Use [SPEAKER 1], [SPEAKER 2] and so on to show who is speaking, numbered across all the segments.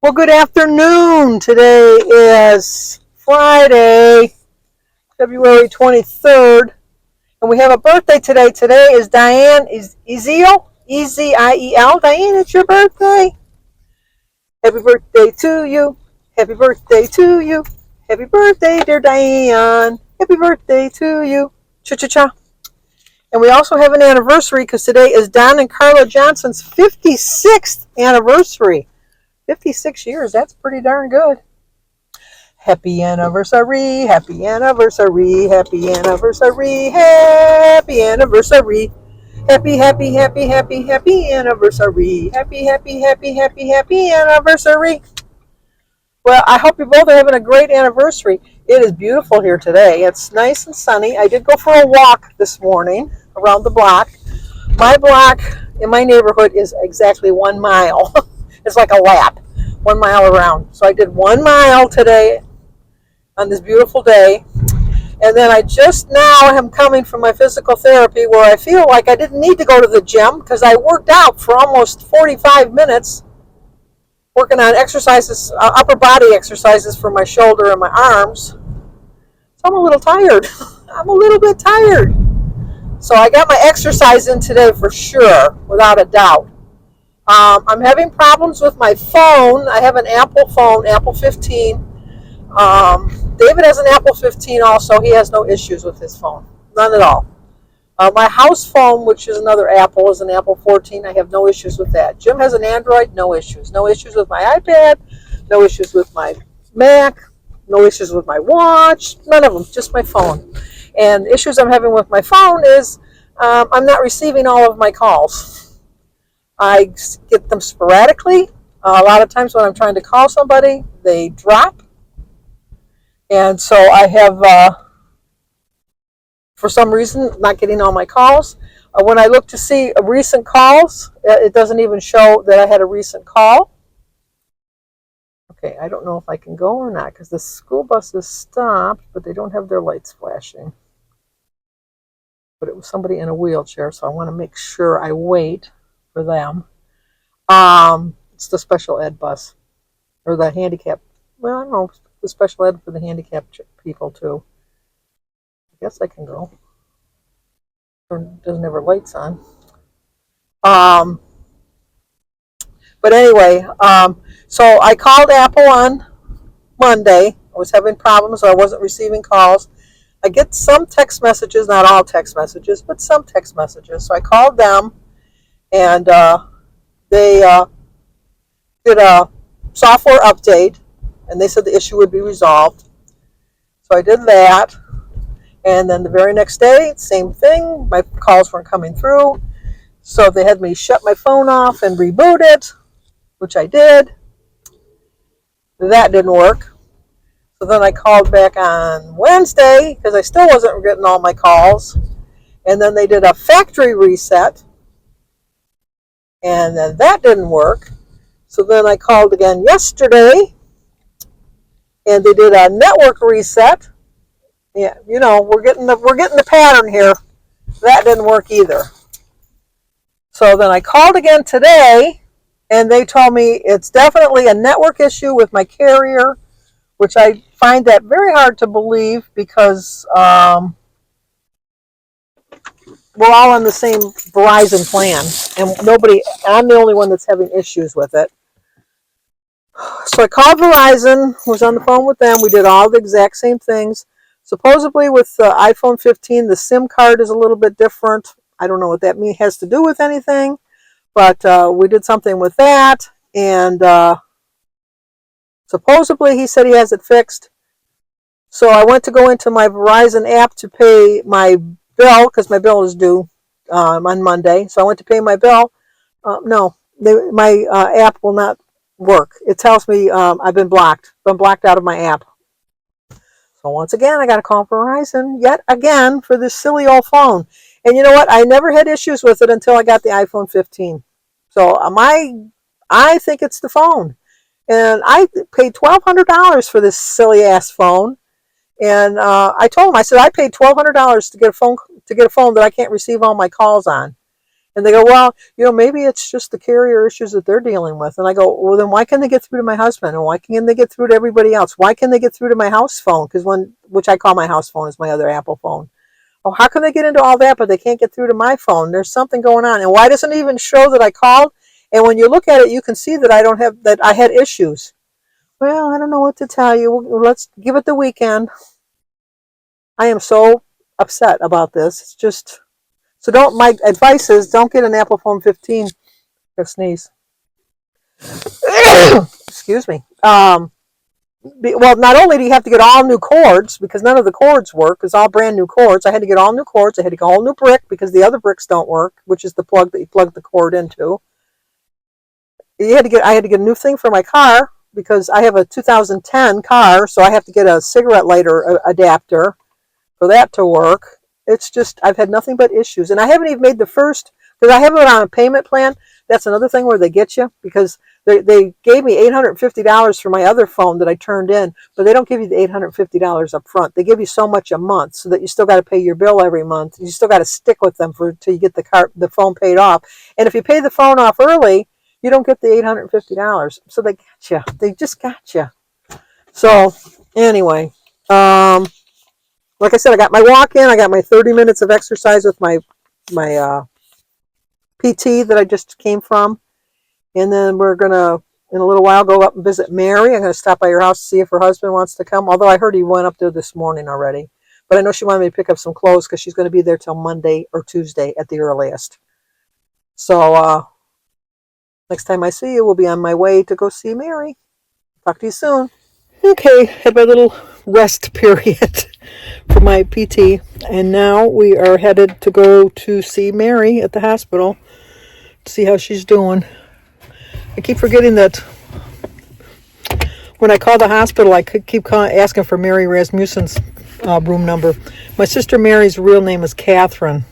[SPEAKER 1] Well, good afternoon. Today is Friday, February 23rd, and we have a birthday today. Today is Diane Eziel, E-Z-I-E-L. Diane, it's your birthday. Happy birthday to you. Happy birthday to you. Happy birthday, dear Diane. Happy birthday to you. Cha-cha-cha. And we also have an anniversary because today is Don and Carla Johnson's 56th anniversary. 56 years, that's pretty darn good. Happy anniversary, happy anniversary, happy anniversary, happy anniversary. Happy, happy, happy, happy, happy anniversary. Happy, happy, happy, happy, happy anniversary. Well, I hope you both are having a great anniversary. It is beautiful here today. It's nice and sunny. I did go for a walk this morning around the block. My block in my neighborhood is exactly 1 mile. It's like a lap, 1 mile around. So I did 1 mile today on this beautiful day. And then I just now am coming from my physical therapy where I feel like I didn't need to go to the gym because I worked out for almost 45 minutes working on exercises, upper body exercises for my shoulder and my arms. So I'm a little tired. I'm a little bit tired. So I got my exercise in today for sure, without a doubt. I'm having problems with my phone. I have an Apple phone, Apple 15. David has an Apple 15 also. He has no issues with his phone. None at all. My house phone, which is another Apple, is an Apple 14. I have no issues with that. Jim has an Android. No issues. No issues with my iPad. No issues with my Mac. No issues with my watch. None of them. Just my phone. And the issues I'm having with my phone is I'm not receiving all of my calls. I get them sporadically. A lot of times when I'm trying to call somebody, they drop. And so I have, for some reason, not getting all my calls. When I look to see recent calls, it doesn't even show that I had a recent call. Okay, I don't know if I can go or not because the school bus is stopped, but they don't have their lights flashing. But it was somebody in a wheelchair, so I want to make sure I wait for them. It's the special ed bus, or the handicap. Well, I don't know, the special ed for the handicapped people too. I guess I can go. It doesn't have her lights on. But anyway, so I called Apple on Monday. I was having problems, so I wasn't receiving calls. I get some text messages, not all text messages, but some text messages. So I called them, and they did a software update, and they said the issue would be resolved. So I did that, and then the very next day, same thing. My calls weren't coming through, so they had me shut my phone off and reboot it, which I did. That didn't work. So then I called back on Wednesday because I still wasn't getting all my calls. And then they did a factory reset. And then that didn't work. So then I called again yesterday. And they did a network reset. Yeah, you know, we're getting the pattern here. That didn't work either. So then I called again today. And they told me it's definitely a network issue with my carrier, which I find that very hard to believe because we're all on the same Verizon plan, and I'm the only one that's having issues with it. So I called Verizon, was on the phone with them. We did all the exact same things. Supposedly with the iPhone 15, the SIM card is a little bit different. I don't know what that has to do with anything, but we did something with that, and supposedly he said he has it fixed. So I went to go into my Verizon app to pay my bill because my bill is due on Monday. So I went to pay my bill. No, my app will not work. It tells me I've been blocked. Been blocked out of my app. So once again, I got to call Verizon yet again for this silly old phone. And you know what? I never had issues with it until I got the iPhone 15. So I think it's the phone. And I paid $1,200 for this silly ass phone. And I told him, I said, I paid $1,200 to get a phone that I can't receive all my calls on. And they go, well, maybe it's just the carrier issues that they're dealing with. And I go, well, then why can't they get through to my husband? And why can't they get through to everybody else? Why can't they get through to my house phone? Which I call my house phone is my other Apple phone. Oh, how can they get into all that, but they can't get through to my phone? There's something going on. And why doesn't it even show that I called? And when you look at it, you can see that I had issues. Well, I don't know what to tell you. Let's give it the weekend. I am so upset about this. It's just, my advice is don't get an Apple phone 15. Go sneeze. Excuse me. Well, not only do you have to get all new cords, because none of the cords work, it's all brand new cords. I had to get all new cords. I had to get a whole new brick because the other bricks don't work, which is the plug that you plug the cord into. I had to get a new thing for my car because I have a 2010 car, so I have to get a cigarette lighter adapter for that to work. It's just, I've had nothing but issues. And I haven't even made the first, because I have it on a payment plan. That's another thing where they get you, because they gave me $850 for my other phone that I turned in, but they don't give you the $850 up front. They give you so much a month so that you still got to pay your bill every month. You still got to stick with them till you get the phone paid off. And if you pay the phone off early, you don't get the $850. So they got you. They just got you. So anyway, like I said, I got my walk-in. I got my 30 minutes of exercise with my PT that I just came from. And then we're going to, in a little while, go up and visit Mary. I'm going to stop by your house to see if her husband wants to come. Although I heard he went up there this morning already. But I know she wanted me to pick up some clothes because she's going to be there till Monday or Tuesday at the earliest. So next time I see you, we'll be on my way to go see Mary. Talk to you soon. Okay, had my little rest period for my PT, and now we are headed to go to see Mary at the hospital to see how she's doing. I keep forgetting that when I call the hospital, I could keep asking for Mary Rasmussen's room number. My sister Mary's real name is Catherine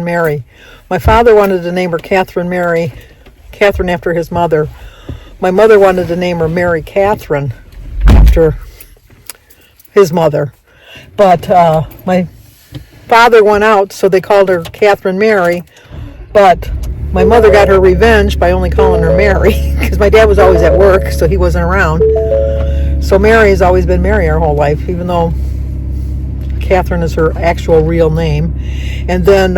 [SPEAKER 1] Mary. My father wanted to name her Catherine after his mother. My mother wanted to name her Mary Catherine after his mother. But my father went out, so they called her Catherine Mary. But my mother got her revenge by only calling her Mary, because my dad was always at work, so he wasn't around. So Mary has always been Mary our whole life, even though Catherine is her actual real name. And then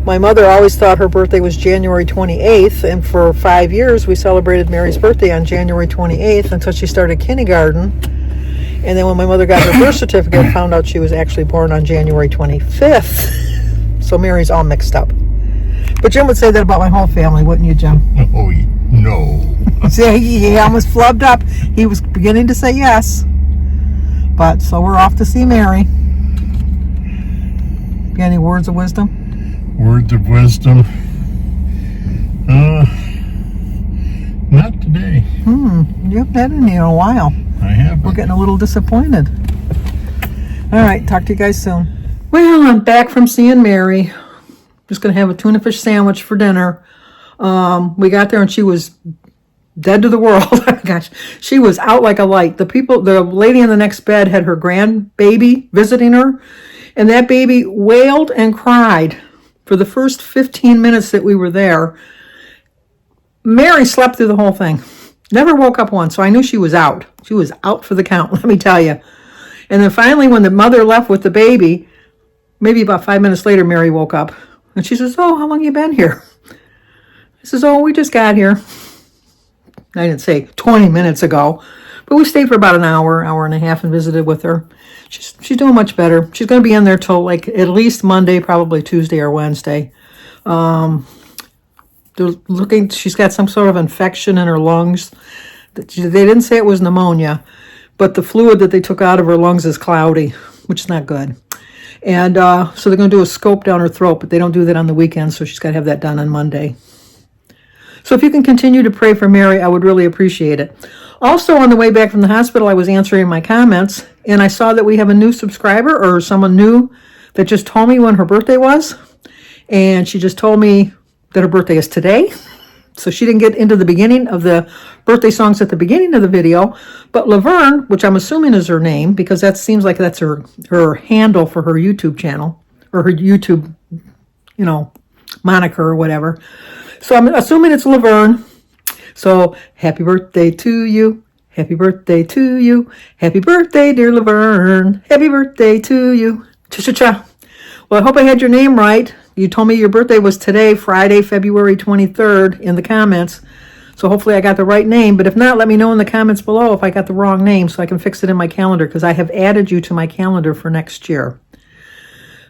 [SPEAKER 1] my mother always thought her birthday was January 28th, and for 5 years we celebrated Mary's birthday on January 28th until she started kindergarten. And then when my mother got her birth certificate, found out she was actually born on January 25th. So Mary's all mixed up. But Jim would say that about my whole family, wouldn't you, Jim?
[SPEAKER 2] Oh, no.
[SPEAKER 1] See, he almost flubbed up. He was beginning to say yes. But, so we're off to see Mary. Got any words of wisdom?
[SPEAKER 2] Words of wisdom? Not today.
[SPEAKER 1] You haven't had any in a while.
[SPEAKER 2] I haven't.
[SPEAKER 1] We're getting a little disappointed. All right, talk to you guys soon. Well, I'm back from seeing Mary. Just going to have a tuna fish sandwich for dinner. We got there and she was dead to the world. Oh gosh, she was out like a light. The lady in the next bed had her grandbaby visiting her, and that baby wailed and cried for the first 15 minutes that we were there. Mary slept through the whole thing. Never woke up once, so I knew she was out. She was out for the count, let me tell you. And then finally, when the mother left with the baby, maybe about 5 minutes later, Mary woke up. And she says, oh, how long you been here? I says, oh, we just got here. I didn't say 20 minutes ago, but we stayed for about an hour and a half and visited with her. She's doing much better. She's going to be in there till like at least Monday, probably Tuesday or Wednesday. She's got some sort of infection in her lungs. They didn't say it was pneumonia, but the fluid that they took out of her lungs is cloudy, which is not good. And so they're going to do a scope down her throat, but they don't do that on the weekend, so she's got to have that done on Monday. So if you can continue to pray for Mary, I would really appreciate it. Also, on the way back from the hospital, I was answering my comments, and I saw that we have a new subscriber, or someone new, that just told me when her birthday was. And she just told me that her birthday is today. So she didn't get into the beginning of the birthday songs at the beginning of the video. But Laverne, which I'm assuming is her name, because that seems like that's her handle for her YouTube channel, or her YouTube, moniker or whatever. So I'm assuming it's Laverne. So happy birthday to you. Happy birthday to you. Happy birthday, dear Laverne. Happy birthday to you. Cha-cha-cha. Well, I hope I had your name right. You told me your birthday was today, Friday, February 23rd, in the comments. So hopefully I got the right name. But if not, let me know in the comments below if I got the wrong name so I can fix it in my calendar, because I have added you to my calendar for next year.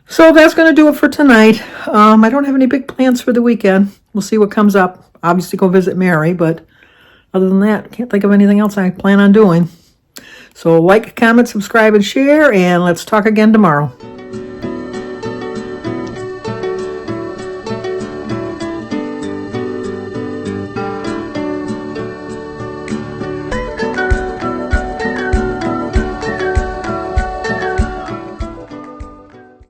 [SPEAKER 1] So that's going to do it for tonight. I don't have any big plans for the weekend. We'll see what comes up. Obviously go visit Mary, but other than that, I can't think of anything else I plan on doing. So like, comment, subscribe, and share, and let's talk again tomorrow.